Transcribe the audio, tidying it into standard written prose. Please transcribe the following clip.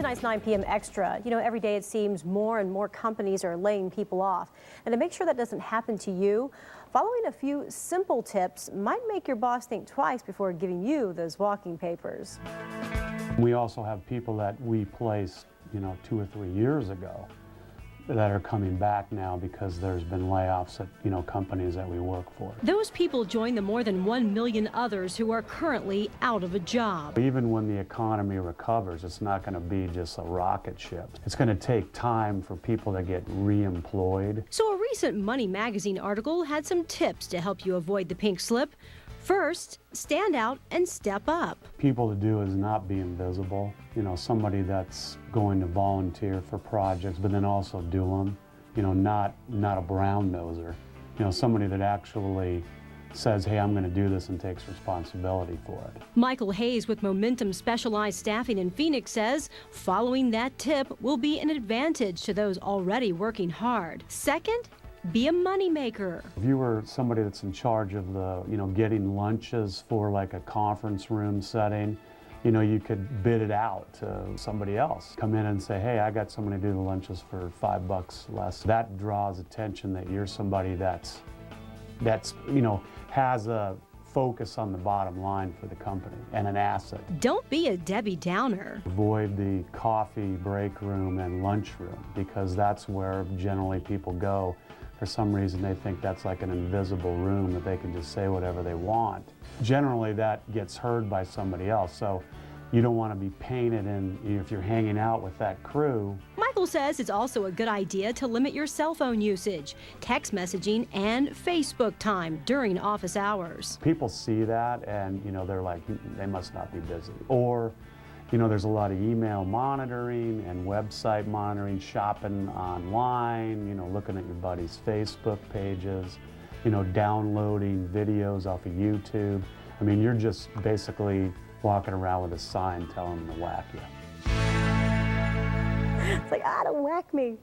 tonight's 9 p.m. Extra. You know, every day it seems more and more companies are laying people off. And to make sure that doesn't happen to you, following a few simple tips might make your boss think twice before giving you those walking papers. We also have people that we placed, 2 or 3 years ago that are coming back now because there's been layoffs at, companies that we work for. Those people join the more than 1 million others who are currently out of a job. Even when the economy recovers, it's not going to be just a rocket ship. It's going to take time for people to get re-employed. So a recent Money magazine article had some tips to help you avoid the pink slip. First, stand out and step up. People to do is not be invisible. Somebody that's going to volunteer for projects, but then also do them. Not a brown noser. Somebody that actually says, hey, I'm going to do this and takes responsibility for it. Michael Hayes with Momentum Specialized Staffing in Phoenix says following that tip will be an advantage to those already working hard. Second, be a moneymaker. If you were somebody that's in charge of the, getting lunches for like a conference room setting, you could bid it out to somebody else. Come in and say, hey, I got somebody to do the lunches for $5 less. That draws attention that you're somebody that's has a focus on the bottom line for the company and an asset. Don't be a Debbie Downer. Avoid the coffee break room and lunch room because that's where generally people go. For some reason, they think that's like an invisible room that they can just say whatever they want. Generally, that gets heard by somebody else, so you don't want to be painted in if you're hanging out with that crew. Michael says it's also a good idea to limit your cell phone usage, text messaging, and Facebook time during office hours. People see that and, they're like, they must not be busy. Or, there's a lot of email monitoring and website monitoring, shopping online, looking at your buddies' Facebook pages, downloading videos off of YouTube. I mean, you're just basically walking around with a sign telling them to whack you. It's like, don't whack me.